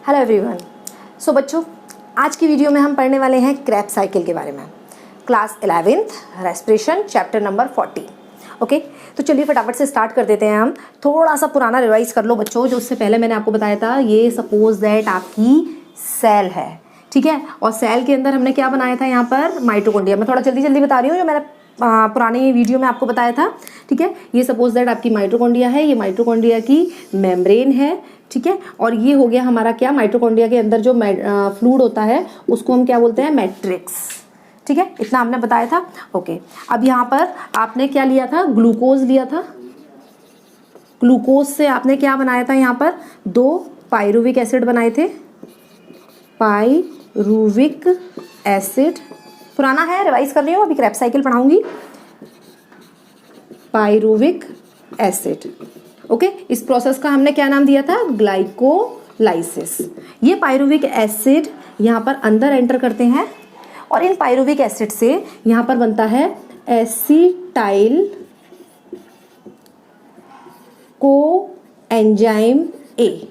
Hello everyone. सो बच्चों, आज की वीडियो में हम पढ़ने वाले हैं क्रेब्स साइकिल के बारे में। Class 11th respiration chapter number 14। Okay, तो चलिए फटाफट से स्टार्ट कर देते हैं। हम थोड़ा सा पुराना रिवाइज कर लो बच्चों, जो उससे पहले मैंने आपको बताया था। ये सपोज दैट आपकी सेल है, ठीक है, और सेल के अंदर हमने क्या बनाया था यहाँ पर, माइटोकॉन्ड्रिया। मैं थोड़ा जल्दी जल्दी बता रही हूँ जो मैंने पुरानी वीडियो में आपको बताया था, ठीक है। ये सपोज दैट आपकी माइटोकॉन्ड्रिया है, ये माइटोकॉन्ड्रिया की मेम्ब्रेन है, ठीक है। और ये हो गया हमारा क्या, माइटोकॉन्ड्रिया के अंदर जो फ्लूइड होता है उसको हम क्या बोलते हैं, मैट्रिक्स, ठीक है। इतना हमने बताया था। ओके, अब यहाँ पर आपने क्या लिया था, ग्लूकोज लिया था। ग्लूकोज से आपने क्या बनाया था, यहाँ पर 2 पायरुविक एसिड बनाए थे। पायरुविक एसिड पुराना है, रिवाइज कर रही हूँ, अभी क्रेब्स साइकिल पढ़ाऊंगी। Pyruvic acid, okay. इस प्रोसेस का हमने क्या नाम दिया था, ग्लाइकोलाइसिस। ये पायरुविक एसिड यहाँ पर अंदर एंटर करते हैं और इन पायरुविक एसिड से यहाँ पर बनता है acetyl coenzyme A.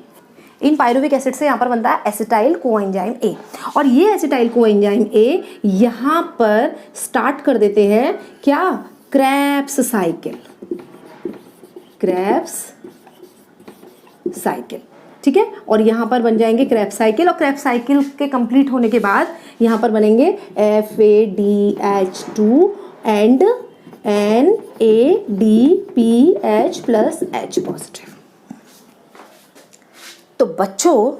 In pyruvic acid से यहाँ पर बनता है एसिटाइल कोएंजाइम ए, और ये एसिटाइल कोएंजाइम ए यहाँ पर स्टार्ट कर देते हैं क्या, क्रेब्स साइकिल। क्रेब्स साइकिल, ठीक है। और यहाँ पर बन जाएंगे क्रेब्स साइकिल, और क्रेब्स साइकिल के कंप्लीट होने के बाद यहाँ पर बनेंगे FADH2 and NADPH plus H positive. तो बच्चों,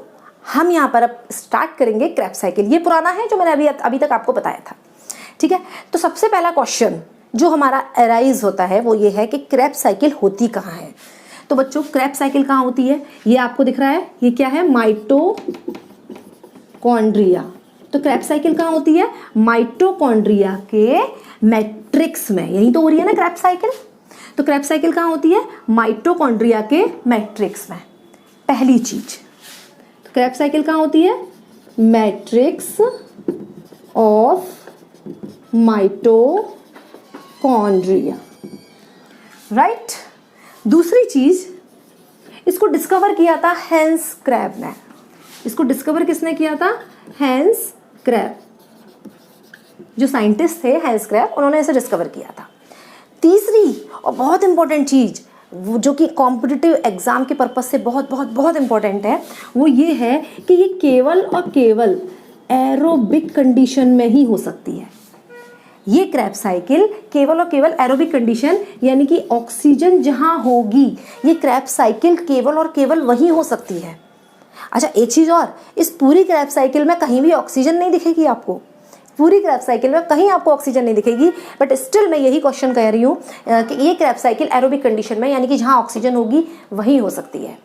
हम यहाँ पर अब स्टार्ट करेंगे क्रेब्स साइकिल। ये पुराना है जो मैंने अभी तक आपको बताया था, ठीक है। तो सबसे पहला क्वेश्चन जो हमारा अराइज होता है वो ये है कि क्रेब्स साइकिल होती कहाँ है। तो बच्चों, क्रेब्स साइकिल कहाँ होती है, ये आपको दिख रहा है, ये क्या है, माइटोकॉन्ड्रिया। तो क्रेब्स साइकिल कहाँ होती है, माइटोकॉन्ड्रिया के मैट्रिक्स में। यही तो हो रही है ना क्रेब्स साइकिल। तो क्रेब्स साइकिल कहाँ होती है, माइटोकॉन्ड्रिया के मैट्रिक्स में। पहली चीज, तो क्रेब्स साइकिल कहाँ होती है, मैट्रिक्स ऑफ माइटोकॉन्ड्रिया, राइट। दूसरी चीज, इसको डिस्कवर किया था हेंस क्रैब ने। इसको डिस्कवर किसने किया था, हेंस क्रैब। जो साइंटिस्ट थे हेंस क्रैब, उन्होंने इसे डिस्कवर किया था। तीसरी और बहुत इंपॉर्टेंट चीज, जो कि कॉम्पिटिटिव एग्जाम के पर्पज से बहुत बहुत बहुत इंपॉर्टेंट है, वो ये है कि ये केवल और केवल एरोबिक कंडीशन में ही हो सकती है। ये क्रेब्स साइकिल केवल और केवल एरोबिक कंडीशन, यानी कि ऑक्सीजन जहां होगी, ये क्रेब्स साइकिल केवल और केवल वहीं हो सकती है। अच्छा, एक चीज और, इस पूरी क्रेब्स साइकिल में कहीं भी ऑक्सीजन नहीं दिखेगी आपको। पूरी क्रेब्स साइकिल में कहीं आपको ऑक्सीजन नहीं दिखेगी, बट स्टिल मैं यही क्वेश्चन कह रही हूँ कि ये क्रेब्स साइकिल एरोबिक कंडीशन में, यानी कि जहाँ ऑक्सीजन होगी वहीं हो सकती है।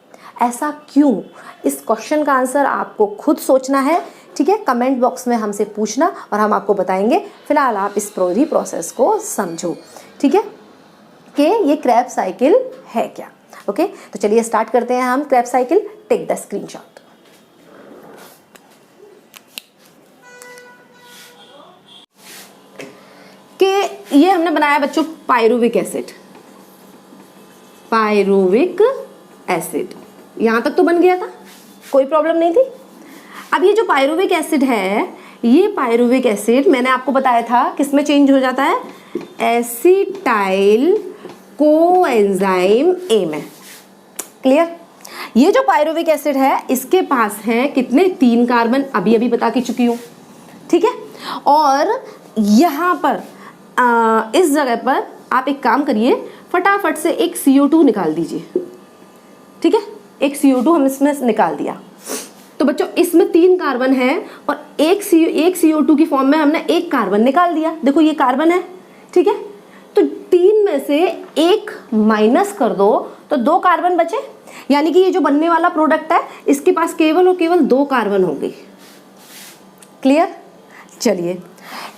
ऐसा क्यों, इस क्वेश्चन का आंसर आपको खुद सोचना है, ठीक है। कमेंट बॉक्स में हमसे पूछना और हम आपको बताएंगे। फिलहाल आप इस पूरी प्रोसेस को समझो, ठीक है, कि ये क्रेब्स साइकिल है क्या। ओके, तो चलिए स्टार्ट करते हैं हम Krebs cycle. Take the screenshot. कि ये हमने बनाया बच्चों पायरुविक एसिड। पायरुविक एसिड यहां तक तो बन गया था, कोई प्रॉब्लम नहीं थी। अब ये जो पायरुविक एसिड है, ये पायरुविक एसिड मैंने आपको बताया था किस में चेंज हो जाता है, एसिटाइल कोएंजाइम ए में। क्लियर। ये जो पायरुविक एसिड है, इसके पास है कितने, 3 कार्बन, अभी अभी बता के चुकी हूं, ठीक है। और यहां पर इस जगह पर आप एक काम करिए, फटाफट से एक CO2 निकाल दीजिए, ठीक है। एक CO2 हम इसमें निकाल दिया। तो बच्चों, इसमें 3 कार्बन है और एक CO2 की फॉर्म में हमने 1 कार्बन निकाल दिया। देखो ये कार्बन है, ठीक है। तो 3 में से 1 माइनस कर दो तो 2 कार्बन बचे, यानी कि ये जो बनने वाला प्रोडक्ट है, इसके पास केवल और केवल 2 कार्बन होंगे। क्लियर। चलिए,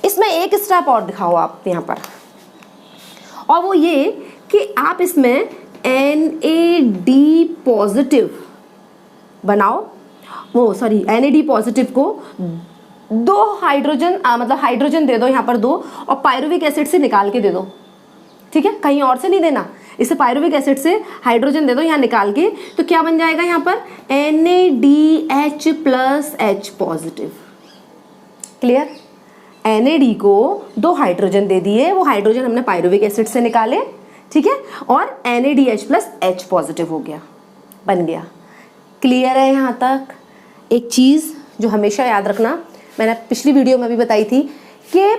इसमें एक स्टेप और दिखाओ आप यहाँ पर, और वो ये कि आप इसमें NAD पॉजिटिव बनाओ। वो सॉरी, NAD पॉजिटिव को 2 हाइड्रोजन मतलब हाइड्रोजन दे दो यहाँ पर 2, और पायरुविक एसिड से निकाल के दे दो, ठीक है। कहीं और से नहीं देना, इसे पायरुविक एसिड से हाइड्रोजन दे दो यहाँ निकाल के, तो क्या बन जाएगा यहाँ पर NaDH plus H positive. Clear? NaD को 2 हाइड्रोजन दे दिए, वो हाइड्रोजन हमने पायरुविक एसिड से निकाले, ठीक है, और NaDH प्लस H पॉजिटिव हो गया, बन गया। क्लियर है यहाँ तक? एक चीज़ जो हमेशा याद रखना, मैंने पिछली वीडियो में भी बताई थी कि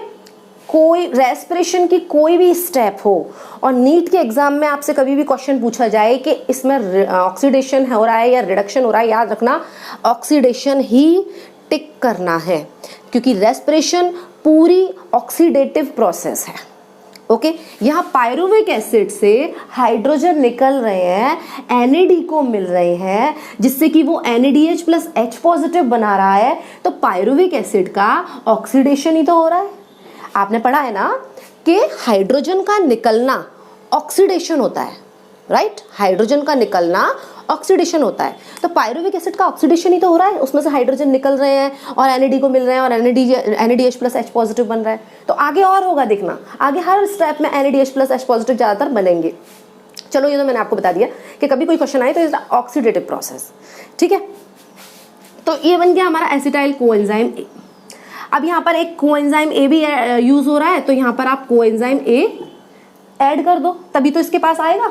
कोई रेस्पिरेशन की कोई भी स्टेप हो और नीट के एग्जाम में आपसे कभी भी क्वेश्चन पूछा जाए कि इसमें ऑक्सीडेशन हो रहा है या रिडक्शन हो रहा है, याद रखना ऑक्सीडेशन ही टिक करना है, क्योंकि रेस्पिरेशन पूरी ऑक्सीडेटिव प्रोसेस है। ओके, यहाँ पायरुविक एसिड से हाइड्रोजन निकल रहे हैं, NAD को मिल रहे हैं, जिससे कि वो NaDH प्लस H पॉजिटिव बना रहा है, तो पायरुविक एसिड का ऑक्सीडेशन ही तो हो रहा है। आपने पढ़ा है ना कि हाइड्रोजन का निकलना ऑक्सीडेशन होता है, राइट? हाइड्रोजन का निकलना ऑक्सीडेशन होता है, तो पायरुविक एसिड का ऑक्सीडेशन ही तो हो रहा है, उसमें से हाइड्रोजन निकल रहे हैं और NAD को मिल रहे हैं और NADH प्लस H पॉजिटिव बन रहा है। तो आगे और होगा, देखना आगे हर स्टेप में NADH प्लस H पॉजिटिव ज़्यादातर बनेंगे। चलो ये तो मैंने आपको बता दिया कि कभी कोई क्वेश्चन आए तो इज ऑक्सीडेटिव प्रोसेस, ठीक है। तो ये बन गया हमारा एसिटाइल कोएंजाइम ए। अब यहाँ पर एक कोएंजाइम ए भी यूज हो रहा है, तो यहाँ पर आप कोएंजाइम ए ऐड कर दो, तभी तो इसके पास आएगा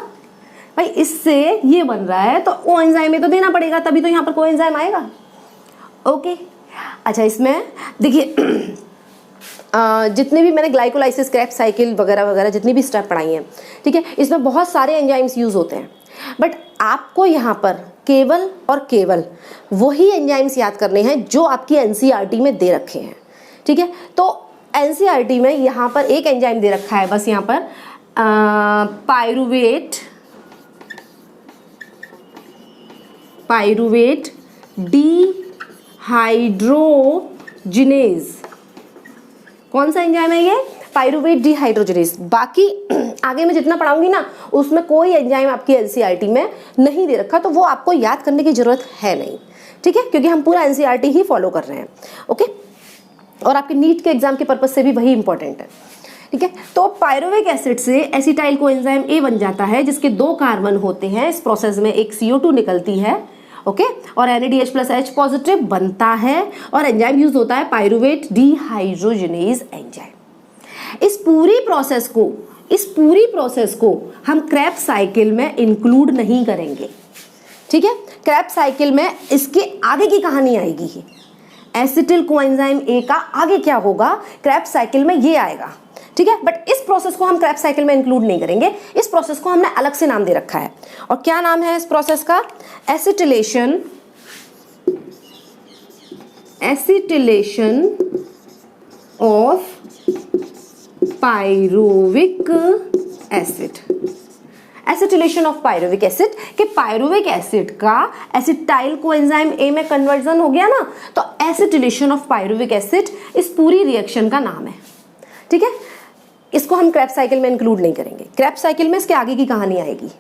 भाई। इससे ये बन रहा है तो कोएंजाइम ए तो देना पड़ेगा, तभी तो यहाँ पर कोएंजाइम आएगा। ओके, अच्छा इसमें देखिए जितने भी मैंने ग्लाइकोलाइसिस, क्रेब्स साइकिल वगैरह वगैरह जितनी भी स्टेप पढ़ाई हैं, ठीक है, इसमें बहुत सारे एंजाइम्स यूज होते हैं, बट आपको यहाँ पर केवल और केवल वही एंजाइम्स याद करने हैं जो आपकी NCERT में दे रखे हैं, ठीक है। तो NCERT में यहाँ पर एक एंजाइम दे रखा है बस, यहाँ पर पायरुवेट डिहाइड्रोजिनेज। कौन सा एंजाइम है ये? Pyruvate dehydrogenase. बाकी आगे मैं जितना पढ़ाऊंगी ना उसमें कोई एंजाइम आपकी NCERT में नहीं दे रखा, तो वो आपको याद करने की जरूरत है नहीं, ठीक है, क्योंकि हम पूरा NCERT ही फॉलो कर रहे हैं। ओके, और आपके नीट के एग्जाम के पर्पज से भी वही इंपॉर्टेंट है, ठीक है। तो पायरुविक एसिड से एसिटाइल कोएंजाइम ए बन जाता है, जिसके 2 कार्बन होते हैं। इस प्रोसेस में एक CO2 निकलती है, ओके, और NADH प्लस H पॉजिटिव बनता है, और एंजाइम यूज होता है पायरुवेट डिहाइड्रोजिनेज एंजाइम। इस पूरी प्रोसेस को हम क्रेब्स साइकिल में इंक्लूड नहीं करेंगे, ठीक है। क्रेब्स साइकिल में इसके आगे की कहानी आएगी, एसिटिल कोएंजाइम ए का आगे क्या होगा, क्रेब्स साइकिल में ये आएगा, ठीक है। बट इस प्रोसेस को हम क्रेब्स साइकिल में इंक्लूड नहीं करेंगे। इस प्रोसेस को हमने अलग से नाम दे रखा है, और क्या नाम है इस प्रोसेस का? Acetylation of pyruvic acid. Acetylation of pyruvic acid कि पायरुविक एसिड का एसिटाइल कोएंजाइम ए में कन्वर्जन हो गया ना, तो एसिटिलेशन ऑफ पायरुविक एसिड इस पूरी रिएक्शन का नाम है, ठीक है। इसको हम क्रेब्स साइकिल में इंक्लूड नहीं करेंगे, क्रेब्स साइकिल में इसके आगे की कहानी आएगी।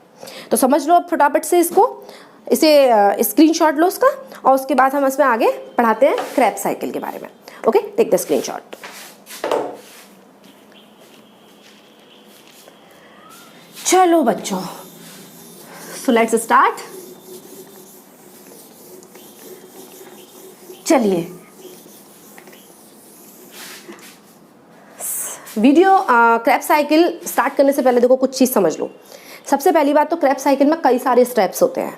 तो समझ लो अब फटाफट से इसे स्क्रीनशॉट लो उसका, और उसके बाद हम इसमें आगे पढ़ाते हैं क्रेब्स साइकिल के बारे में। Okay, take the screenshot. चलो बच्चों, सो लेट्स स्टार्ट। चलिए वीडियो क्रेब्स साइकिल स्टार्ट करने से पहले देखो कुछ चीज़ समझ लो। सबसे पहली बात तो क्रेब्स साइकिल में कई सारे स्टेप्स होते हैं,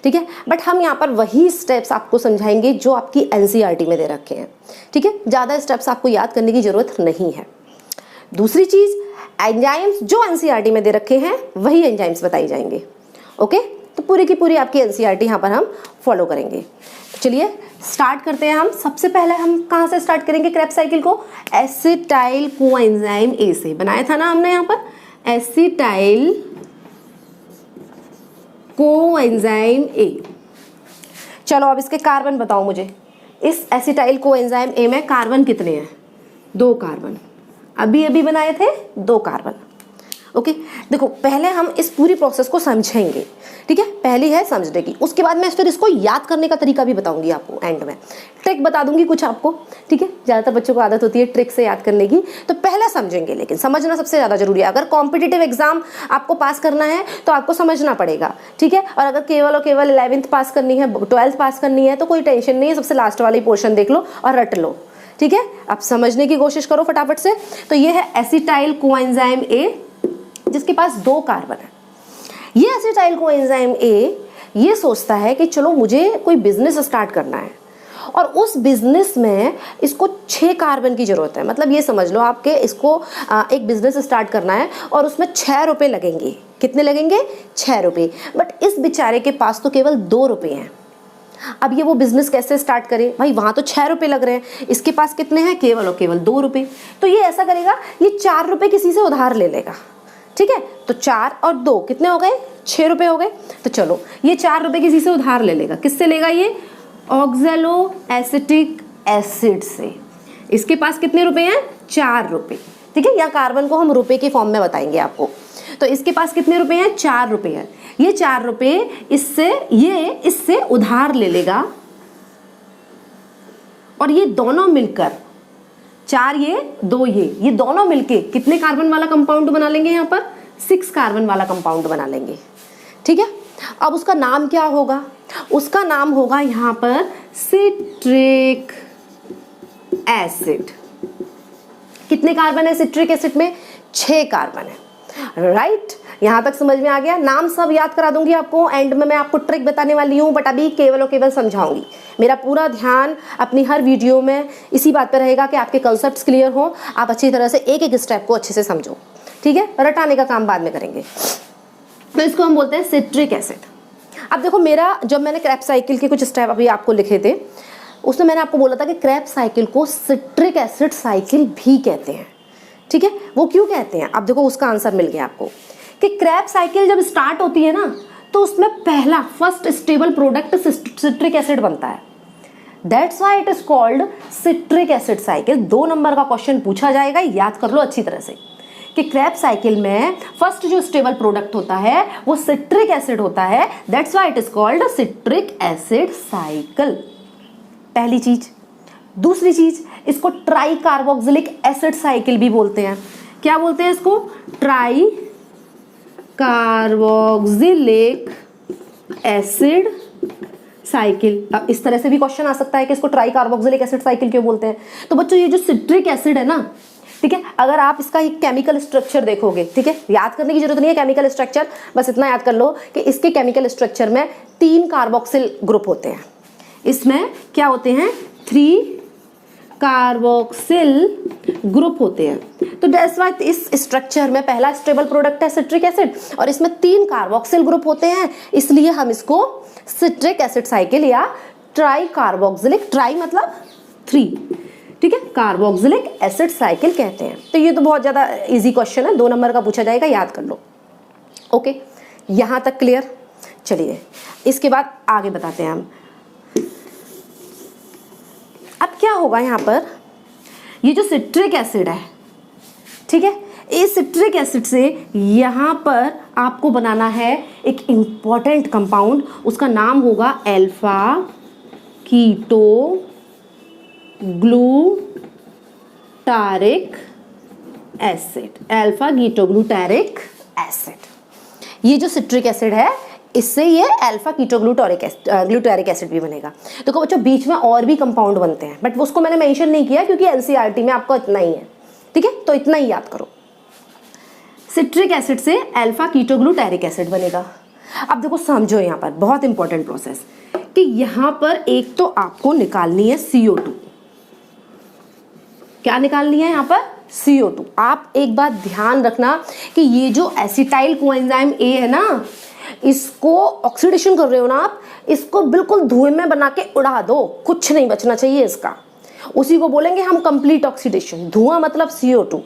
ठीक है, बट हम यहाँ पर वही स्टेप्स आपको समझाएंगे जो आपकी NCERT में दे रखे हैं, ठीक है। ज़्यादा स्टेप्स आपको याद करने की ज़रूरत नहीं है। दूसरी चीज़, एंजाइम्स जो NCERT में दे रखे हैं वही एंजाइम्स बताई जाएंगे, ओके। तो पूरी की पूरी आपकी NCERT यहाँ पर हम फॉलो करेंगे। तो चलिए स्टार्ट करते हैं हम। सबसे पहले हम कहाँ से स्टार्ट करेंगे क्रेब्स साइकिल को? एसिटाइल कोएंजाइम ए से बनाया था ना हमने यहाँ पर, एसिटाइल कोएंजाइम ए। चलो अब इसके कार्बन बताओ मुझे। इस एसिटाइल कोएंजाइम ए में कार्बन कितने हैं? 2 कार्बन। अभी अभी बनाए थे 2 कार्बन। ओके देखो पहले हम इस पूरी प्रोसेस को समझेंगे, ठीक है, पहली है समझने की, उसके बाद मैं फिर इसको याद करने का तरीका भी बताऊंगी आपको, एंड में ट्रिक बता दूंगी कुछ आपको, ठीक है, ज़्यादातर बच्चों को आदत होती है ट्रिक से याद करने की, तो पहले समझेंगे, लेकिन समझना सबसे ज़्यादा जरूरी है। अगर कॉम्पिटिटिव एग्जाम आपको पास करना है तो आपको समझना पड़ेगा, ठीक है, और अगर केवल और केवल 11th पास करनी है, 12th पास करनी है तो कोई टेंशन नहीं है, सबसे लास्ट वाली पोर्शन देख लो और रट लो, ठीक है। अब समझने की कोशिश करो फटाफट से। तो ये है एसिटाइल कोएंजाइम ए, जिसके पास 2 कार्बन है। ये एसिटाइल कोएंजाइम ए ये सोचता है कि चलो मुझे कोई बिजनेस स्टार्ट करना है और उस बिजनेस में इसको 6 कार्बन की जरूरत है। मतलब ये समझ लो आपके इसको एक बिजनेस स्टार्ट करना है और उसमें 6 रुपये लगेंगे। कितने लगेंगे? 6 रुपये। बट इस बेचारे के पास तो केवल 2 रुपये हैं। अब ये वो बिजनेस कैसे स्टार्ट करे भाई, वहाँ तो 6 रुपये लग रहे हैं, इसके पास कितने हैं? केवल और केवल 2 रुपये। तो ये ऐसा करेगा, ये 4 रुपये किसी से उधार ले लेगा, ठीक है। तो 4 और 2 कितने हो गए? 6 रुपये हो गए। तो चलो ये 4 रुपये किसी से उधार ले लेगा। किससे लेगा? ये ऑक्सैलो एसिटिक एसिड से। इसके पास कितने रुपए हैं? 4 रुपये, ठीक है। या कार्बन को हम रुपए के फॉर्म में बताएंगे आपको। तो इसके पास कितने रुपए हैं? 4 रुपये हैं। ये 4 रुपये इससे उधार ले लेगा और ये दोनों मिलकर 4 ये 2 ये दोनों मिलके कितने कार्बन वाला कंपाउंड बना लेंगे? यहाँ पर 6 कार्बन वाला कंपाउंड बना लेंगे, ठीक है। अब उसका नाम क्या होगा? उसका नाम होगा यहाँ पर सिट्रिक एसिड। कितने कार्बन है सिट्रिक एसिड में? 6 कार्बन है, राइट। यहाँ तक समझ में आ गया? नाम सब याद करा दूंगी आपको, एंड में मैं आपको ट्रिक बताने वाली हूँ, बट अभी केवल और केवल समझाऊंगी। मेरा पूरा ध्यान अपनी हर वीडियो में इसी बात पर रहेगा कि आपके कॉन्सेप्ट्स क्लियर हो, आप अच्छी तरह से एक एक स्टेप को अच्छे से समझो, ठीक है। रटाने का काम बाद में करेंगे। तो इसको हम बोलते हैं सिट्रिक एसिड। अब देखो मेरा जब मैंने क्रैब साइकिल के कुछ स्टेप अभी आपको लिखे थे, उसमें मैंने आपको बोला था कि क्रैब साइकिल को सिट्रिक एसिड साइकिल भी कहते हैं, ठीक है। वो क्यों कहते हैं? अब देखो उसका आंसर मिल गया आपको कि क्रैब साइकिल जब स्टार्ट होती है ना तो उसमें पहला first stable product citric acid बनता है। That's why it is called citric acid cycle. 2 number का क्वेश्चन पूछा जाएगा, याद कर लो अच्छी तरह से कि क्रैब साइकिल में फर्स्ट जो स्टेबल प्रोडक्ट होता है वो सिट्रिक एसिड होता है। That's why it is called citric acid cycle. पहली चीज। दूसरी चीज, इसको ट्राई कार्बोक्सिलिक एसिड साइकिल भी बोलते हैं। क्या बोलते हैं इसको? Try carboxylic acid cycle. अब इस तरह से भी क्वेश्चन आ सकता है कि इसको ट्राई कार्बोक्सिलिक एसिड साइकिल क्यों बोलते हैं। तो बच्चों ये जो सिट्रिक एसिड है ना, ठीक है, अगर आप इसका एक केमिकल स्ट्रक्चर देखोगे, ठीक है, याद करने की जरूरत नहीं है केमिकल स्ट्रक्चर, बस इतना याद कर लो कि इसके केमिकल स्ट्रक्चर में 3 कार्बोक्सिल ग्रुप होते हैं। इसमें क्या होते हैं? 3 कार्बोक्सिल ग्रुप होते हैं। तो दैट्स व्हाई इस स्ट्रक्चर में पहला स्टेबल प्रोडक्ट है सिट्रिक एसिड और इसमें 3 कार्बोक्सिल ग्रुप होते हैं, इसलिए हम इसको सिट्रिक एसिड साइकिल या ट्राई कार्बोक्सिलिक, ट्राई मतलब 3, ठीक है, कार्बोक्सिलिक एसिड साइकिल कहते हैं। तो ये तो बहुत ज्यादा इजी क्वेश्चन है, 2 नंबर का पूछा जाएगा, याद कर लो। ओके, यहां तक क्लियर? चलिए इसके बाद आगे बताते हैं हम। अब क्या होगा यहाँ पर? ये जो सिट्रिक एसिड है, ठीक है, इस सिट्रिक एसिड से यहाँ पर आपको बनाना है एक इंपॉर्टेंट कंपाउंड, उसका नाम होगा alpha keto glutaric acid. Alpha keto glutaric acid. ये जो सिट्रिक एसिड है इससे ये अल्फा कीटो ग्लूटारिक एसिड भी बनेगा। तो बच्चों बीच में और भी कंपाउंड बनते हैं, बट उसको मैंने मेंशन नहीं किया क्योंकि एनसीईआरटी में आपको इतना ही है, ठीक है, तो इतना ही याद करो। सिट्रिक एसिड से अल्फा कीटो ग्लूटारिक एसिड बनेगा। अब देखो समझो, यहाँ पर बहुत इंपॉर्टेंट प्रोसेस कि यहाँ पर एक तो आपको निकालनी है CO2। क्या निकालनी है यहाँ पर? CO2। आप एक बात ध्यान रखना कि ये जो एसिटाइल कोएंजाइम ए है ना, इसको ऑक्सीडेशन कर रहे हो ना आप, इसको बिल्कुल धुएं में बना के उड़ा दो, कुछ नहीं बचना चाहिए इसका। उसी को बोलेंगे हम कंप्लीट ऑक्सीडेशन। धुआं मतलब CO2,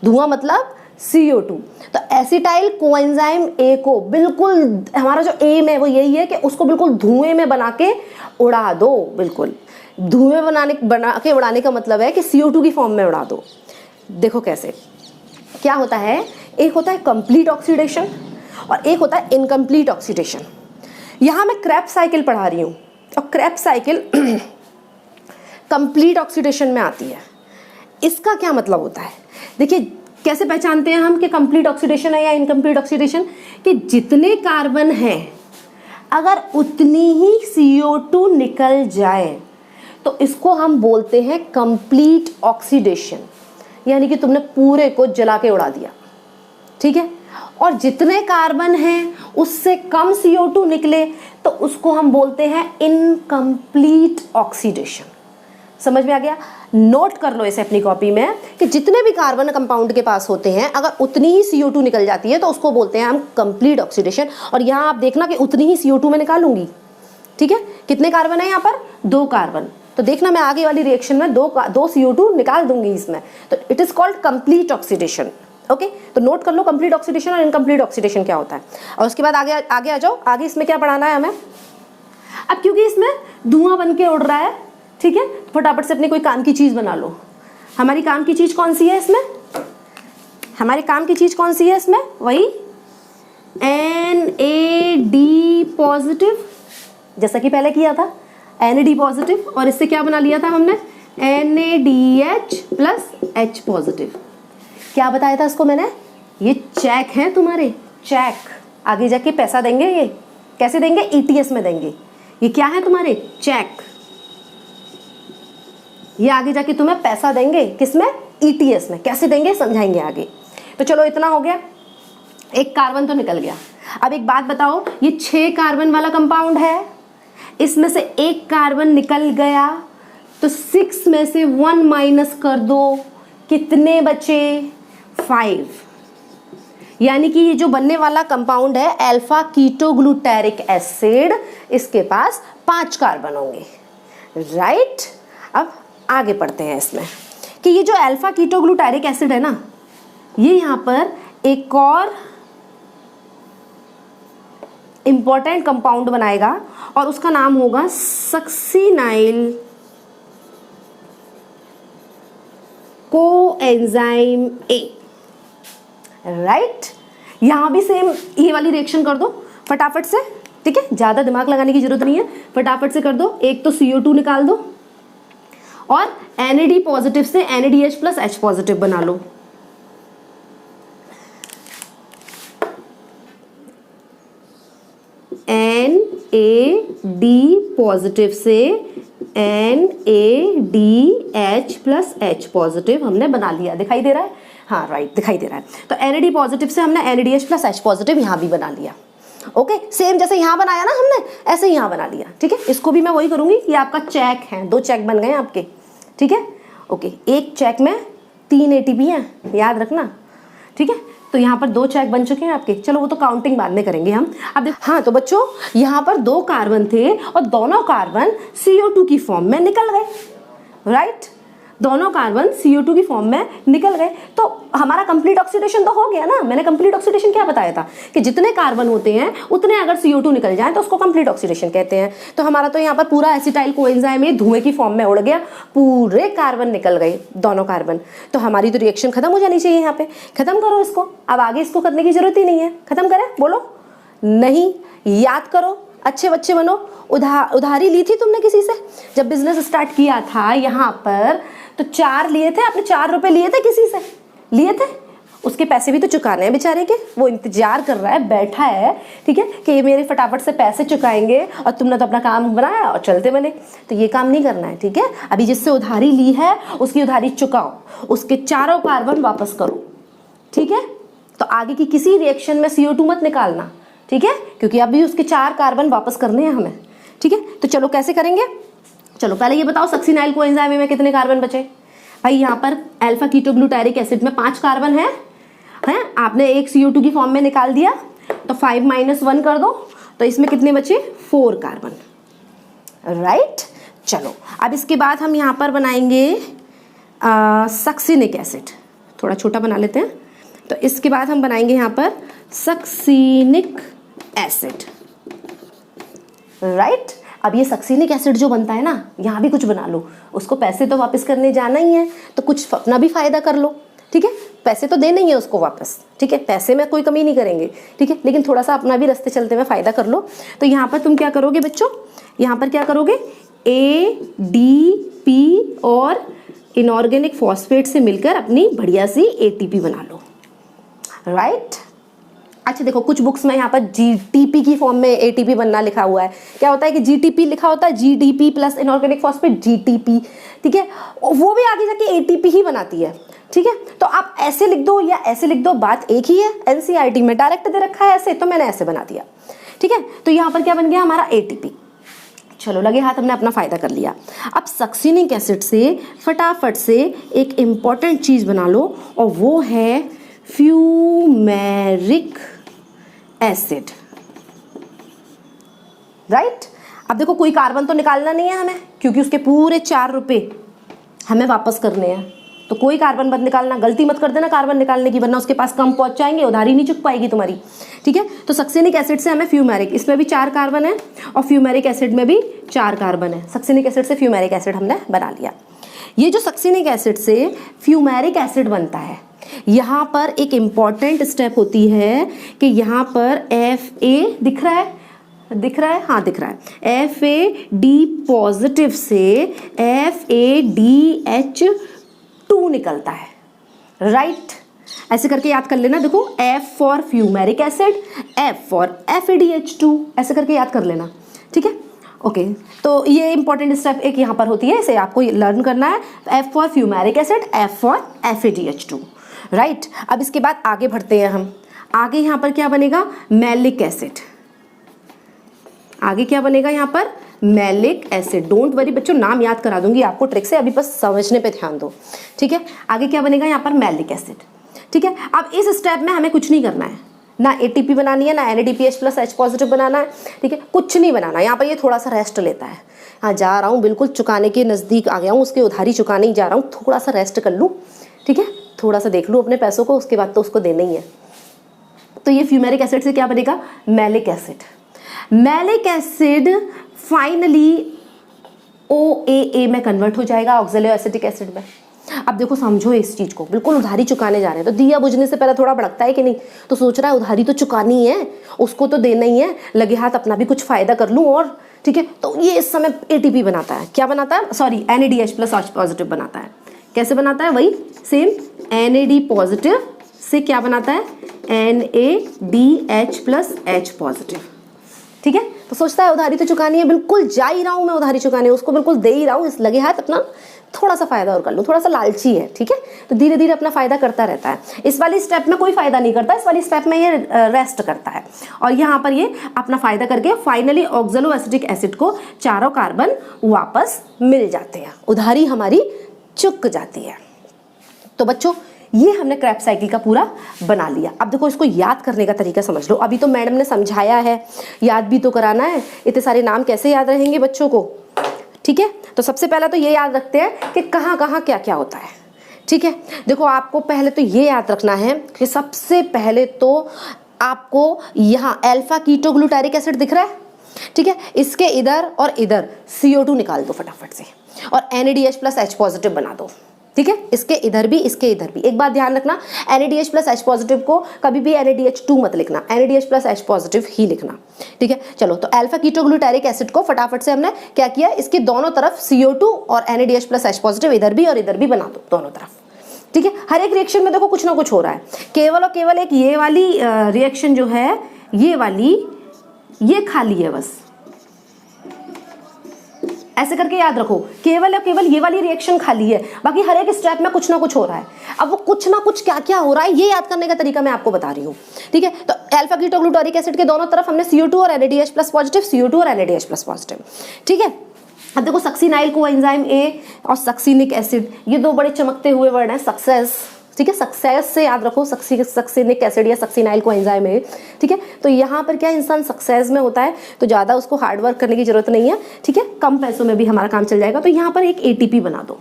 धुआं मतलब CO2। तो एसिटाइल कोएंजाइम ए को बिल्कुल, हमारा जो एम है वो यही है कि उसको बिल्कुल धुएं में बना के उड़ा दो। बिल्कुल धुएं बना के उड़ाने का मतलब है कि CO2 की फॉर्म में उड़ा दो। देखो कैसे क्या होता है एक होता है कंप्लीट ऑक्सीडेशन और एक होता है इनकम्प्लीट ऑक्सीडेशन। यहाँ मैं क्रेब्स साइकिल पढ़ा रही हूँ और क्रेब्स साइकिल कंप्लीट ऑक्सीडेशन में आती है। इसका क्या मतलब होता है, देखिए कैसे पहचानते हैं हम कि कंप्लीट ऑक्सीडेशन है या इनकम्प्लीट ऑक्सीडेशन, कि जितने कार्बन हैं अगर उतनी ही CO2 निकल जाए तो इसको हम बोलते हैं कंप्लीट ऑक्सीडेशन, यानी कि तुमने पूरे को जला के उड़ा दिया, ठीक है। और जितने कार्बन हैं उससे कम CO2 निकले तो उसको हम बोलते हैं इनकम्प्लीट ऑक्सीडेशन। समझ में आ गया? नोट कर लो इसे अपनी कॉपी में कि जितने भी कार्बन कंपाउंड के पास होते हैं अगर उतनी ही CO2 निकल जाती है तो उसको बोलते हैं हम कंप्लीट ऑक्सीडेशन। और यहाँ आप देखना कि उतनी ही CO2 मैं निकालूंगी, ठीक है। कितने कार्बन है यहाँ पर? 2 कार्बन, तो देखना मैं आगे वाली रिएक्शन में दो CO2 निकाल दूंगी इसमें, तो it is called complete oxidation. Okay, तो नोट कर लो कंप्लीट ऑक्सीडेशन और इनकम्प्लीट ऑक्सीडेशन क्या होता है। और उसके बाद आगे आ जाओ, आगे इसमें क्या पढ़ाना है हमें। अब क्योंकि इसमें धुआं बन के उड़ रहा है, ठीक है, फटाफट से अपनी कोई काम की चीज बना लो। हमारी काम की चीज कौन सी है इसमें? हमारी काम की चीज कौन सी है इसमें? वही NAD पॉजिटिव, जैसा कि पहले किया था NAD पॉजिटिव, और इससे क्या बना लिया था हमने? NADH plus H positive. क्या बताया था इसको मैंने? ये चेक है तुम्हारे, चेक। आगे जाके पैसा देंगे, ये कैसे देंगे? ETS में देंगे। ये क्या है तुम्हारे? चेक। ये आगे जाके तुम्हें पैसा देंगे, किसमें? ETS में। कैसे देंगे समझाएंगे आगे। तो चलो इतना हो गया, एक कार्बन तो निकल गया। अब एक बात बताओ, ये 6 कार्बन वाला कंपाउंड है, इसमें से एक कार्बन निकल गया तो 6 में से 1 माइनस कर दो, कितने बचे? 5। यानी कि ये जो बनने वाला कंपाउंड है अल्फा कीटोग्लूटारिक एसिड, इसके पास 5 कार्बन होंगे, राइट। अब आगे पढ़ते हैं इसमें कि ये जो अल्फा कीटोग्लूटारिक एसिड है ना, ये यहाँ पर एक और इंपॉर्टेंट कंपाउंड बनाएगा और उसका नाम होगा सक्सिनाइल कोएंजाइम A, राइट। यहां भी सेम ये वाली रिएक्शन कर दो फटाफट से, ठीक है, ज्यादा दिमाग लगाने की जरूरत नहीं है, फटाफट से कर दो। एक तो CO2 निकाल दो और NAD पॉजिटिव से NADH प्लस H पॉजिटिव बना लो। NAD पॉजिटिव से NADH प्लस H पॉजिटिव हमने बना लिया, दिखाई दे रहा है? हाँ राइट, दिखाई दे रहा है। तो NAD पॉजिटिव से हमने NADH प्लस H पॉजिटिव यहाँ भी बना लिया। ओके, सेम जैसे यहाँ बनाया ना हमने, ऐसे यहाँ बना लिया, ठीक है। इसको भी मैं वही करूँगी। ये आपका चेक है, 2 चेक बन गए आपके, ठीक है। ओके, एक चेक में 3 ATP हैं, याद रखना, ठीक है। तो यहाँ पर 2 चेक बन चुके हैं आपके। चलो वो तो काउंटिंग बाद में करेंगे हम। अब हाँ, तो बच्चों यहाँ पर 2 कार्बन थे और दोनों कार्बन CO2 की फॉर्म में निकल गए, राइट। दोनों कार्बन CO2 की फॉर्म में निकल गए तो हमारा कंप्लीट ऑक्सीडेशन तो हो गया ना। मैंने कंप्लीट ऑक्सीडेशन क्या बताया था कि जितने कार्बन होते हैं उतने अगर CO2 निकल जाए तो उसको कंप्लीट ऑक्सीडेशन कहते हैं। तो हमारा तो यहाँ पर पूरा एसिटाइल कोएंजाइम में धुएं की फॉर्म में उड़ गया, पूरे कार्बन निकल गए, दोनों कार्बन। तो हमारी तो रिएक्शन खत्म हो जानी चाहिए। यहाँ पे खत्म करो इसको, अब आगे इसको करने की जरूरत ही नहीं है। खत्म करें? बोलो नहीं, याद करो, अच्छे बच्चे बनो। उधारी ली थी तुमने किसी से जब बिजनेस स्टार्ट किया था यहाँ पर, तो 4 लिए थे आपने, 4 रुपए लिए थे किसी से, लिए थे। उसके पैसे भी तो चुकाने हैं बेचारे के, वो इंतजार कर रहा है, बैठा है, ठीक है, कि ये मेरे फटाफट से पैसे चुकाएंगे और तुमने तो अपना काम बनाया और चलते बने। तो ये काम नहीं करना है, ठीक है। अभी जिससे उधारी ली है उसकी उधारी चुकाओ, उसके 4 कार्बन वापस करो, ठीक है। तो आगे की किसी रिएक्शन में CO2 मत निकालना, ठीक है, क्योंकि अभी उसके 4 कार्बन वापस करने हैं हमें, ठीक है। तो चलो कैसे करेंगे, चलो पहले ये बताओ सक्सिनाइल कोएंजाइम में कितने कार्बन बचे। भाई यहाँ पर अल्फा कीटोग्लूटारिक एसिड में 5 कार्बन है, आपने एक CO2 की फॉर्म में निकाल दिया तो 5 - 1 कर दो, तो इसमें कितने बचे? 4 कार्बन, राइट। चलो अब इसके बाद हम यहाँ पर बनाएंगे सक्सिनिक एसिड, थोड़ा छोटा बना लेते हैं। तो इसके बाद हम बनाएंगे यहाँ पर सक्सिनिक एसिड, राइट। अब ये सक्सिनिक एसिड जो बनता है ना, यहाँ भी कुछ बना लो, उसको पैसे तो वापस करने जाना ही है, तो कुछ अपना भी फायदा कर लो, ठीक है। पैसे तो देने ही है उसको वापस, ठीक है, पैसे में कोई कमी नहीं करेंगे, ठीक है, लेकिन थोड़ा सा अपना भी रास्ते चलते हुए फ़ायदा कर लो। तो यहाँ पर तुम क्या करोगे बच्चों, यहाँ पर क्या करोगे, ADP और इनऑर्गेनिक फॉस्फेट से मिलकर अपनी बढ़िया सी ATP बना लो, राइट। अच्छा देखो, कुछ बुक्स में यहाँ पर GTP की फॉर्म में ATP बनना लिखा हुआ है। क्या होता है कि GTP लिखा होता है, GDP plus inorganic phosphate GTP, ठीक है, वो भी आगे जाके ATP ही बनाती है, ठीक है। तो आप ऐसे लिख दो या ऐसे लिख दो, बात एक ही है। NCERT में डायरेक्ट दे रखा है ऐसे, तो मैंने ऐसे बना दिया, ठीक है। तो यहाँ पर क्या बन गया हमारा ATP। चलो लगे हाथ, हमने अपना फ़ायदा कर लिया। अब सक्सिनिक एसिड से फटाफट से एक इम्पॉर्टेंट चीज़ बना लो, और वो है फ्यूमेरिक एसिड, राइट। अब देखो, कोई कार्बन तो निकालना नहीं है हमें, क्योंकि उसके पूरे 4 रुपए हमें वापस करने हैं, तो कोई कार्बन मत निकालना, गलती मत कर देना कार्बन निकालने की, वरना उसके पास कम पहुंच जाएंगे, उधारी नहीं चुक पाएगी तुम्हारी, ठीक है। तो सक्सिनिक एसिड से हमें फ्यूमेरिक, इसमें भी 4 कार्बन है और फ्यूमेरिक एसिड में भी 4 कार्बन है। सक्सिनिक एसिड से फ्यूमेरिक एसिड हमने बना लिया। ये जो सक्सिनिक एसिड से फ्यूमेरिक एसिड बनता है, यहाँ पर एक इम्पॉर्टेंट स्टेप होती है कि यहाँ पर Fa दिख रहा है, दिख रहा है, हाँ दिख रहा है, FAD पॉजिटिव से FADH2 निकलता है, राइट। ऐसे करके याद कर लेना। देखो, F for fumaric acid, F for FADH2, ऐसे करके याद कर लेना, ठीक है, ओके। तो ये इंपॉर्टेंट स्टेप एक यहाँ पर होती है, इसे आपको लर्न करना है। F for fumaric acid, F for FADH2, right. अब इसके बाद आगे बढ़ते हैं हम। आगे यहाँ पर क्या बनेगा, मैलिक एसिड। आगे क्या बनेगा यहाँ पर, मैलिक एसिड। डोंट वरी बच्चों, नाम याद करा दूंगी आपको ट्रिक से, अभी बस समझने पे ध्यान दो, ठीक है। आगे क्या बनेगा यहाँ पर, मैलिक एसिड, ठीक है। अब इस स्टेप में हमें कुछ नहीं करना है, ना ATP बनानी है, ना NADPH प्लस H पॉजिटिव बनाना है, ठीक है, कुछ नहीं बनाना। यहाँ पर ये थोड़ा सा रेस्ट लेता है, हाँ जा रहा हूँ, बिल्कुल चुकाने के नज़दीक आ गया हूँ, उसकी उधारी चुकाने ही जा रहा हूँ, थोड़ा सा रेस्ट कर लूँ, ठीक है, थोड़ा सा देख लूँ अपने पैसों को, उसके बाद तो उसको देना ही है। तो ये फ्यूमेरिक एसिड से क्या बनेगा, malic acid. Malic acid finally OAA में कन्वर्ट हो जाएगा, ऑक्सैलो एसिटिक एसिड में। अब देखो, समझो इस चीज़ को, बिल्कुल उधारी चुकाने जा रहे हैं, तो दिया बुझने से पहले थोड़ा भड़कता है कि नहीं, तो सोच रहा है उधारी तो चुकानी है, उसको तो देना ही है, लगे हाथ अपना भी कुछ फ़ायदा कर लूँ, और ठीक है। तो ये इस समय ATP बनाता है, क्या बनाता है, sorry NADH plus H positive बनाता है। कैसे बनाता है, वही सेम, NAD पॉजिटिव से क्या बनाता है, NADH प्लस H पॉजिटिव, ठीक है। तो सोचता है उधारी तो चुकानी है, बिल्कुल जा ही रहा हूँ मैं उधारी चुकाने, उसको बिल्कुल दे ही रहा हूँ, इस लगे हाथ अपना थोड़ा सा फायदा और कर लूँ, थोड़ा सा लालची है, ठीक है। तो धीरे धीरे अपना फायदा करता रहता है। इस वाली स्टेप में कोई फायदा नहीं करता, इस वाली स्टेप में ये रेस्ट करता है, और यहाँ पर ये अपना फायदा करके फाइनली ऑक्सैलो एसिटिक एसिड को 4 कार्बन वापस मिल जाते हैं, उधारी हमारी चुक जाती है। तो बच्चों, ये हमने क्रैब साइकिल का पूरा बना लिया। अब देखो, इसको याद करने का तरीका समझ लो। अभी तो मैडम ने समझाया है, याद भी तो कराना है, इतने सारे नाम कैसे याद रहेंगे बच्चों को, ठीक है। तो सबसे पहले तो ये याद रखते हैं कि कहाँ कहाँ क्या क्या होता है, ठीक है। देखो, आपको पहले तो ये याद रखना है कि सबसे पहले तो आपको यहाँ अल्फा कीटोग्लूटारिक एसिड दिख रहा है, ठीक है, इसके इधर और इधर CO2 निकाल दो फटाफट से, और NADH प्लस H पॉजिटिव बना दो, ठीक है, इसके इधर भी इसके इधर भी। एक बात ध्यान रखना, NADH प्लस H पॉजिटिव को कभी भी NADH2 मत लिखना, NADH प्लस H पॉजिटिव ही लिखना, ठीक है। चलो, तो अल्फा कीटोग्लूटारिक एसिड को फटाफट से हमने क्या किया, इसके दोनों तरफ CO2 और NADH प्लस H पॉजिटिव इधर भी और इधर भी बना दो, दोनों तरफ, ठीक है। हर एक रिएक्शन में देखो कुछ ना कुछ हो रहा है, केवल और केवल एक ये वाली रिएक्शन जो है, ये वाली, ये खाली है बस, ऐसे करके याद रखो, केवल और केवल ये वाली रिएक्शन खाली है, बाकी हर एक स्टेप में कुछ ना कुछ हो रहा है। अब वो कुछ ना कुछ क्या क्या हो रहा है, ये याद करने का तरीका मैं आपको बता रही हूँ, ठीक है। तो अल्फा कीटोग्लूटारिक एसिड के दोनों तरफ हमने CO2 और NADH प्लस पॉजिटिव, CO2 और NADH प्लस पॉजिटिव, ठीक है। अब देखो, सक्सिनाइल कोएंजाइम A और सक्सिनिक एसिड, ये 2 बड़े चमकते हुए वर्ड हैं, सक्सेस, ठीक है, सक्सेस से याद रखो, सक्सिनिक एसिड या सक्सिनाइल कोएंजाइम A, ठीक है। तो यहाँ पर क्या, इंसान सक्सेस में होता है तो ज़्यादा उसको हार्ड वर्क करने की जरूरत नहीं है, ठीक है, कम पैसों में भी हमारा काम चल जाएगा। तो यहाँ पर एक ATP बना दो,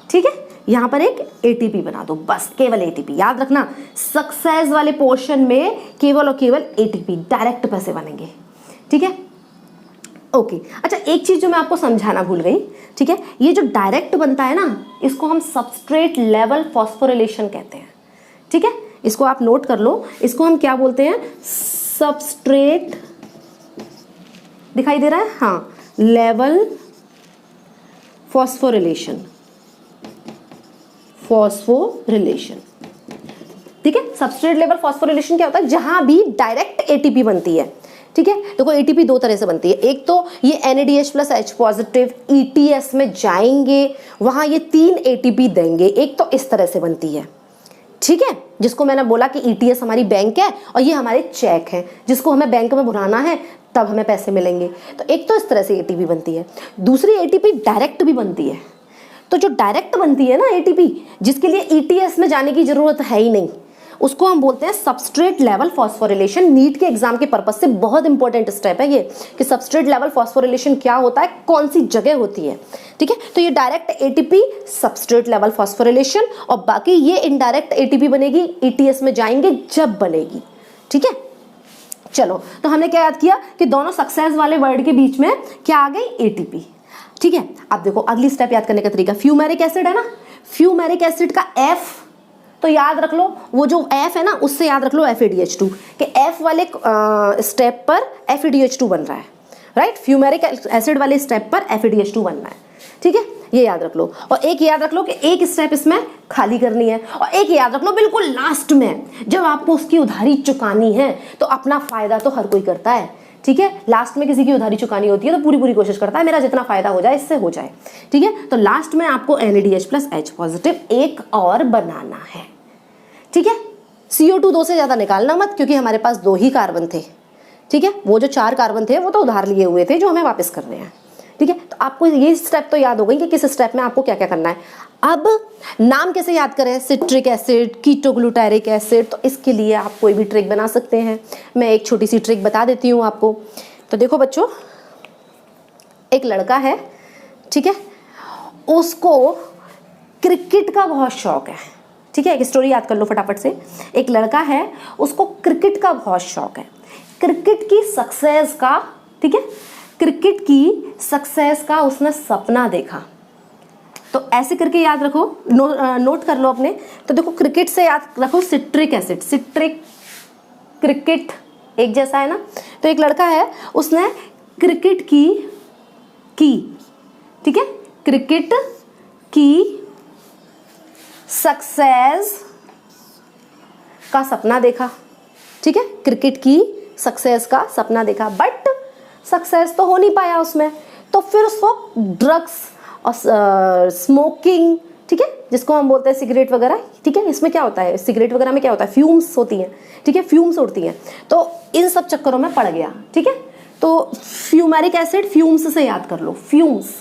ठीक है, यहाँ पर एक ATP बना दो, बस केवल ATP याद रखना। सक्सेस वाले पोर्शन में केवल और केवल ATP, डायरेक्ट पैसे बनेंगे, ठीक है, ओके। अच्छा, एक चीज़ जो मैं आपको समझाना भूल गई, ठीक है, ये जो डायरेक्ट बनता है ना, इसको हम सबस्ट्रेट लेवल फॉस्फोरिलेशन कहते हैं, ठीक है, इसको आप नोट कर लो। इसको हम क्या बोलते हैं, सबस्ट्रेट, दिखाई दे रहा है, हाँ, लेवल फॉस्फोरिलेशन, ठीक है। सबस्ट्रेट लेवल फॉस्फोरिलेशन क्या होता है, जहां भी डायरेक्ट एटीपी बनती है, ठीक है। देखो एटीपी दो तरह से बनती है, एक तो ये NADH+H पॉजिटिव ETS में जाएंगे, वहां ये 3 एटीपी देंगे, एक तो इस तरह से बनती है, ठीक है, जिसको मैंने बोला कि ETS हमारी बैंक है और ये हमारे चेक हैं, जिसको हमें बैंक में भुनाना है तब हमें पैसे मिलेंगे। तो एक तो इस तरह से एटीपी बनती है, दूसरी एटीपी डायरेक्ट भी बनती है। तो जो डायरेक्ट बनती है ना एटीपी, जिसके लिए ETS में जाने की जरूरत है ही नहीं, उसको हम बोलते हैं सबस्ट्रेट लेवल फॉस्फोरिलेशन। नीट के एग्जाम के पर्पज से बहुत इंपॉर्टेंट स्टेप है ये, कि सबस्ट्रेट लेवल फॉस्फोरिलेशन क्या होता है, कौन सी जगह होती है, ठीक है। तो ये direct ATP substrate level phosphorylation, और बाकी ये इनडायरेक्ट एटीपी बनेगी ETS में जाएंगे जब बनेगी, ठीक है। चलो, तो हमने क्या याद किया कि दोनों सक्सेस वाले वर्ड के बीच में क्या आ गई, एटीपी, ठीक है। अब देखो अगली स्टेप याद करने का तरीका, फ्यूमेरिक एसिड है ना, फ्यूमेरिक एसिड का F तो याद रख लो, वो जो F है ना उससे याद रख लो FADH2, कि F वाले स्टेप पर FADH2 बन रहा है, राइट। फ्यूमेरिक एसिड वाले स्टेप पर FADH2 बन रहा है, ठीक है, ये याद रख लो। और एक याद रख लो कि एक स्टेप इसमें खाली करनी है, और एक याद रख लो बिल्कुल लास्ट में जब आपको उसकी उधारी चुकानी है, तो अपना फायदा तो हर कोई करता है, ठीक है। लास्ट में किसी की उधारी चुकानी होती है तो पूरी कोशिश करता है मेरा जितना फायदा हो जाए इससे हो जाए, ठीक है। तो लास्ट में आपको NADH+H पॉजिटिव एक और बनाना है, ठीक है। CO2 2 से ज्यादा निकालना मत, क्योंकि हमारे पास 2 ही कार्बन थे, ठीक है। वो जो 4 कार्बन थे वो तो उधार लिए हुए थे जो हमें वापस करने हैं, ठीक है। तो आपको ये स्टेप तो याद हो गई कि किस स्टेप में आपको क्या क्या करना है। अब नाम कैसे याद करें, सिट्रिक एसिड, कीटोग्लूटारिक एसिड, तो इसके लिए आप कोई भी ट्रिक बना सकते हैं। मैं एक छोटी सी ट्रिक बता देती हूँ आपको। तो देखो बच्चों, एक लड़का है, ठीक है, उसको क्रिकेट का बहुत शौक है, ठीक है। एक स्टोरी याद कर लो फटाफट से। एक लड़का है, उसको क्रिकेट का बहुत शौक है, क्रिकेट की सक्सेस का, ठीक है, क्रिकेट की सक्सेस का उसने सपना देखा। तो ऐसे करके याद रखो, नोट कर लो अपने। तो देखो क्रिकेट से याद रखो सिट्रिक एसिड, सिट्रिक क्रिकेट एक जैसा है ना। तो एक लड़का है, उसने क्रिकेट की, ठीक है, क्रिकेट की सक्सेस का सपना देखा, ठीक है, क्रिकेट की सक्सेस का सपना देखा, बट सक्सेस तो हो नहीं पाया उसमें। तो फिर उसको ड्रग्स और स्मोकिंग, ठीक है, जिसको हम बोलते हैं सिगरेट वगैरह, ठीक है। इसमें क्या होता है, सिगरेट वगैरह में क्या होता है, फ्यूम्स होती हैं, ठीक है, फ्यूम्स उड़ती हैं। तो इन सब चक्करों में पड़ गया, ठीक है। तो फ्यूमेरिक एसिड, फ्यूम्स से याद कर लो, फ्यूम्स,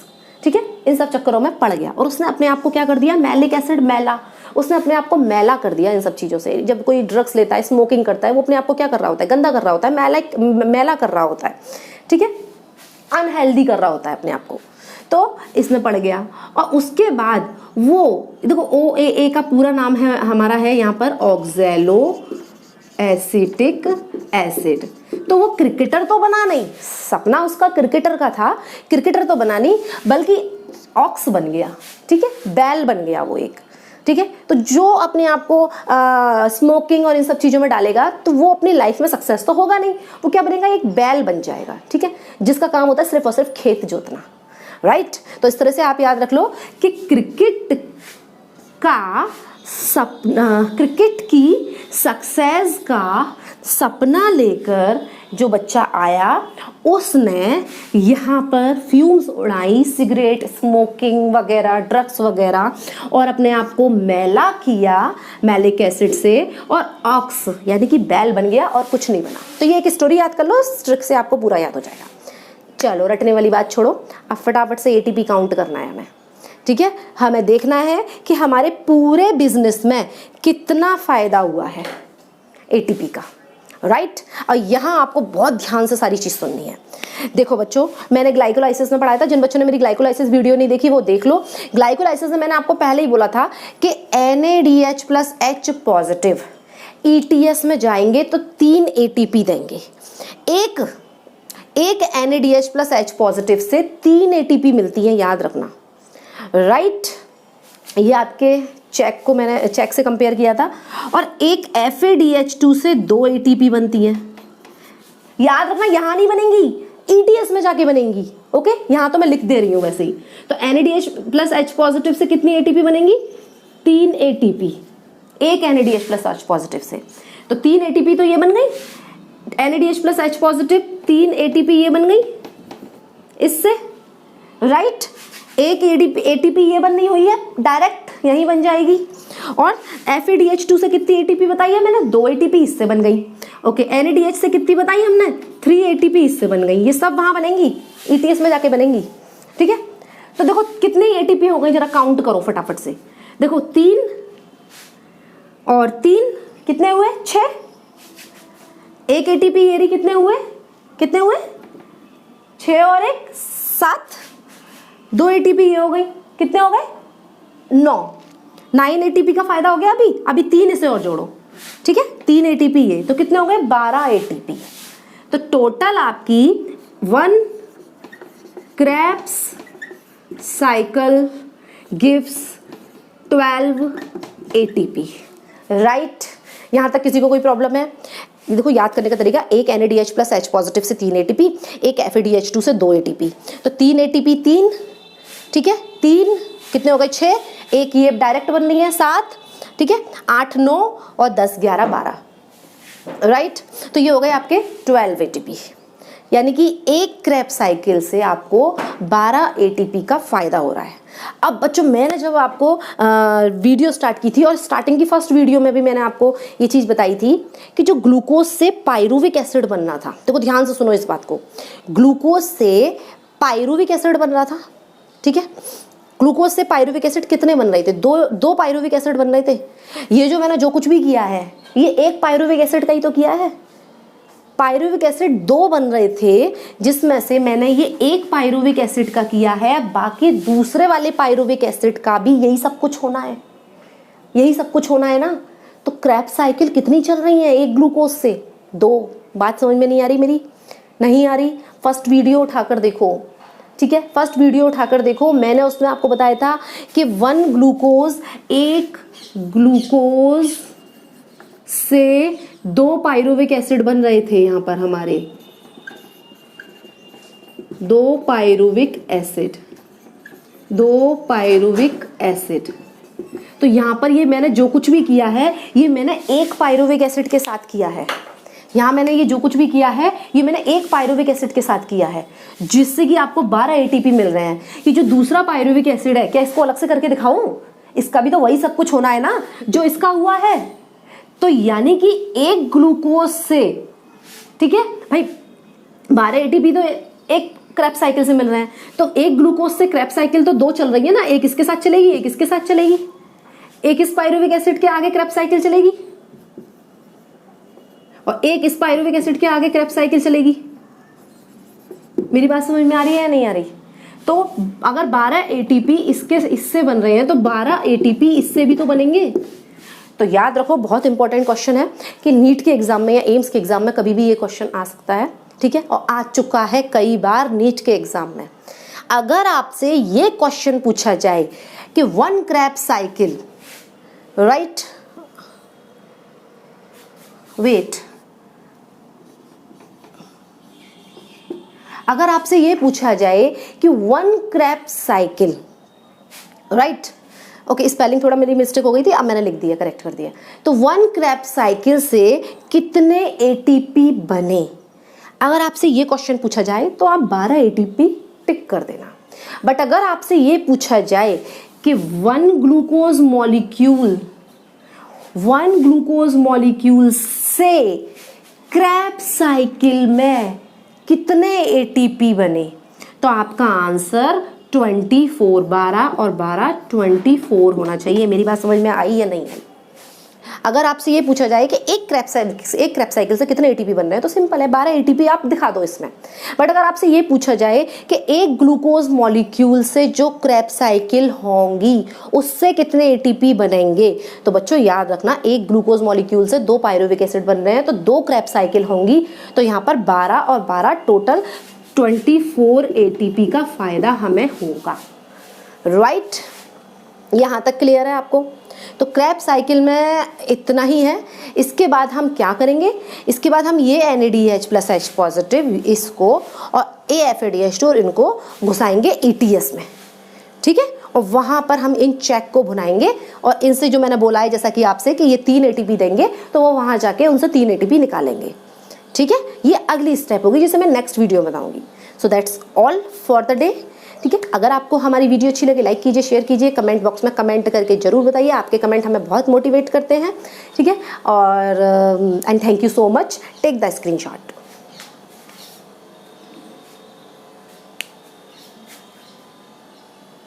ठीक है, इन सब चक्करों में पड़ गया और उसने अपने आप को क्या कर दिया, मैलिक एसिड, मैला, उसने अपने आप को मैला कर दिया इन सब चीज़ों से। जब कोई ड्रग्स लेता है, स्मोकिंग करता है, वो अपने आप को क्या कर रहा होता है, गंदा कर रहा होता है, मैला कर रहा होता है, ठीक है, अनहेल्दी कर रहा होता है अपने आप को। तो इसमें पड़ गया और उसके बाद वो देखो OAA का पूरा नाम है हमारा है यहाँ पर ऑक्सैलो एसिटिक एसिड। तो वो क्रिकेटर तो बना नहीं, सपना उसका क्रिकेटर का था, क्रिकेटर तो बना नहीं बल्कि ऑक्स बन गया, ठीक है, बैल बन गया वो एक, ठीक है। तो जो अपने आप को स्मोकिंग और इन सब चीज़ों में डालेगा तो वो अपनी लाइफ में सक्सेस तो होगा नहीं, वो क्या बनेगा, एक बैल बन जाएगा, ठीक है, जिसका काम होता है सिर्फ और सिर्फ खेत जोतना, राइट। तो इस तरह से आप याद रख लो कि क्रिकेट का सपना, क्रिकेट की सक्सेस का सपना लेकर जो बच्चा आया उसने यहाँ पर फ्यूम्स उड़ाई, सिगरेट, स्मोकिंग वगैरह, ड्रग्स वगैरह, और अपने आप को मैला किया मैलिक एसिड से और ऑक्स यानी कि बैल बन गया और कुछ नहीं बना। तो ये एक स्टोरी याद कर लो, इस ट्रिक से आपको पूरा याद हो जाएगा। चलो रटने वाली बात छोड़ो, अब फटाफट से ATP काउंट करना है हमें, ठीक है। हमें देखना है कि हमारे पूरे बिजनेस में कितना फायदा हुआ है ATP का, राइट। और यहाँ आपको बहुत ध्यान से सारी चीज़ सुननी है। देखो बच्चों, मैंने ग्लाइकोलाइसिस में पढ़ाया था, जिन बच्चों ने मेरी ग्लाइकोलाइसिस वीडियो नहीं देखी वो देख लो। ग्लाइकोलाइसिस में मैंने आपको पहले ही बोला था कि NADH+H पॉजिटिव ETS में जाएंगे तो 3 ATP देंगे। एक NADH+H पॉजिटिव से 3 ATP मिलती है, याद रखना, राइट। ये आपके चेक से कंपेयर किया था, और एक FADH2 से 2 ATP बनती है। याद रखना यहाँ नहीं बनेंगी, ETS में जाके बनेंगी। ओके, यहाँ तो मैं लिख दे रही हूँ वैसे ही। तो NADH प्लस H पॉजिटिव से कितनी ATP बनेंगी? 3 ATP, एक NADH प्लस H पॉजिटिव से। तो 3 ATP तो ये बन गई, NADH plus H positive 3 ATP ये बन गई इससे, राइट। एक ATP ये बन नहीं हुई है, डायरेक्ट यही बन जाएगी। और FADH2 से कितनी ATP बताई है मैंने? 2 ATP इससे बन गई। ओके, NADH से कितनी बताई हमने? 3 ATP इससे बन गई। ये सब वहां बनेंगी, ETS में जाके बनेंगी, ठीक है। तो देखो कितनी ATP हो गई, जरा काउंट करो फटाफट से। देखो 3 और 3 कितने हुए? 6। एक ATP ये रही, कितने हुए? 6 और 1 7। 2 ATP ये हो गई, कितने हो गए? 9 ATP का फायदा हो गया। अभी 3 इसे और जोड़ो, ठीक है। 3 ATP ये, तो कितने हो गए? 12 ATP। तो टोटल आपकी 1 Krebs cycle gives 12 ATP, right. यहां तक किसी को कोई प्रॉब्लम है? देखो याद करने का तरीका, एक NADH प्लस H पॉजिटिव से 3 ATP, एक FADH2 से 2 ATP। तो 3 ATP 3, ठीक है। 3 कितने हो गए? 6। एक ये डायरेक्ट बन रही है 7, ठीक है। 8 9 और 10 11 12, राइट। तो ये हो गए आपके 12 ATP, यानी कि एक क्रैब साइकिल से आपको 12 ATP का फायदा हो रहा है। अब बच्चों, मैंने जब आपको वीडियो स्टार्ट की थी, और स्टार्टिंग की फर्स्ट वीडियो में भी मैंने आपको ये चीज़ बताई थी कि जो ग्लूकोज से पायरुविक एसिड बनना था, देखो ध्यान से सुनो इस बात को, ग्लूकोज से पायरुविक एसिड बन रहा था, ठीक है। ग्लूकोज से पायरुविक एसिड कितने बन रहे थे? दो पायरुविक एसिड बन रहे थे। ये जो मैंने जो कुछ भी किया है, ये एक पायरुविक एसिड का ही तो किया है। पायरुविक एसिड 2 बन रहे थे, जिसमें से मैंने ये एक पायरुविक एसिड का किया है, बाकी दूसरे वाले पायरुविक एसिड का भी यही सब कुछ होना है, यही सब कुछ होना है ना। तो क्रैब साइकिल कितनी चल रही है एक ग्लूकोज से? 2। बात समझ में नहीं आ रही मेरी? नहीं आ रही? फर्स्ट वीडियो उठाकर देखो, ठीक है। फर्स्ट वीडियो उठाकर देखो, मैंने उसमें आपको बताया था कि 1 ग्लूकोज, एक ग्लूकोज से 2 पायरुविक एसिड बन रहे थे। यहां पर हमारे 2 पायरुविक एसिड। तो यहां पर ये मैंने जो कुछ भी किया है, ये मैंने एक पायरुविक एसिड के साथ किया है। यहां मैंने ये जो कुछ भी किया है, ये मैंने एक पायरुविक एसिड के साथ किया है, जिससे कि आपको 12 ATP मिल रहे हैं। ये जो दूसरा पायरुविक एसिड है, क्या इसको अलग से करके दिखाऊं? इसका भी तो वही सब कुछ होना है ना जो इसका हुआ है। तो यानी कि एक ग्लूकोज से, ठीक है भाई, 12 ATP तो एक क्रैब साइकिल से मिल रहे हैं। तो एक ग्लूकोज से क्रैब साइकिल तो 2 चल रही है ना, एक इसके साथ चलेगी, एक इसके साथ चलेगी, एक इस पायरुविक एसिड के आगे क्रैब साइकिल चलेगी, और एक इस पायरुविक एसिड के आगे क्रैब साइकिल चलेगी। मेरी बात समझ में आ रही है या नहीं आ रही? तो अगर 12 ATP इससे बन रहे हैं, तो 12 ATP इससे भी तो बनेंगे। तो याद रखो, बहुत इंपॉर्टेंट क्वेश्चन है कि नीट के एग्जाम में या एम्स के एग्जाम में कभी भी ये क्वेश्चन आ सकता है, ठीक है। और आ चुका है कई बार नीट के एग्जाम में। अगर आपसे ये क्वेश्चन पूछा जाए कि 1 क्रैब साइकिल, राइट, वेट, अगर आपसे ये पूछा जाए कि 1 Krebs cycle, right, okay, spelling थोड़ा मेरी मिस्टेक हो गई थी, अब मैंने लिख दिया, करेक्ट कर दिया। तो 1 क्रैब साइकिल से कितने ATP बने? अगर आपसे ये क्वेश्चन पूछा जाए तो आप 12 ATP टिक कर देना। बट अगर आपसे ये पूछा जाए कि 1 ग्लूकोज मॉलिक्यूल से क्रैब साइकिल में कितने ATP बने, तो आपका आंसर 24, 12 और 12 24 होना चाहिए। मेरी बात समझ में आई या नहीं आई? अगर आपसे ये पूछा जाए कि एक क्रैब साइकिल से कितने ATP बन रहे हैं, तो सिंपल है, 12 ATP आप दिखा दो इसमें। बट अगर आपसे ये पूछा जाए कि एक ग्लूकोज मॉलिक्यूल से जो क्रैब साइकिल होंगी उससे कितने ATP बनेंगे, तो बच्चों याद रखना, एक ग्लूकोज मॉलिक्यूल से 2 पायरुविक एसिड बन रहे हैं, तो 2 क्रैब साइकिल होंगी। तो यहाँ पर 12 और 12 टोटल 24 ATP का फायदा हमें होगा, राइट। यहाँ तक क्लियर है आपको? तो क्रैब साइकिल में इतना ही है। इसके बाद हम क्या करेंगे, इसके बाद हम ये NADH+H पॉजिटिव इसको और AFADH2 इनको घुसाएंगे ETS में, ठीक है। और वहाँ पर हम इन चेक को भुनाएंगे और इनसे जो मैंने बोला है जैसा कि आपसे कि ये 3 ATP देंगे, तो वो वहाँ जाके उनसे 3 ATP निकालेंगे, ठीक है। ये अगली स्टेप होगी जिसे मैं नेक्स्ट वीडियो में बताऊंगी। So that's all for the day, ठीक है। अगर आपको हमारी वीडियो अच्छी लगे लाइक कीजिए, शेयर कीजिए, कमेंट बॉक्स में कमेंट करके जरूर बताइए, आपके कमेंट हमें बहुत मोटिवेट करते हैं, ठीक है। और and thank you so much, take the screenshot.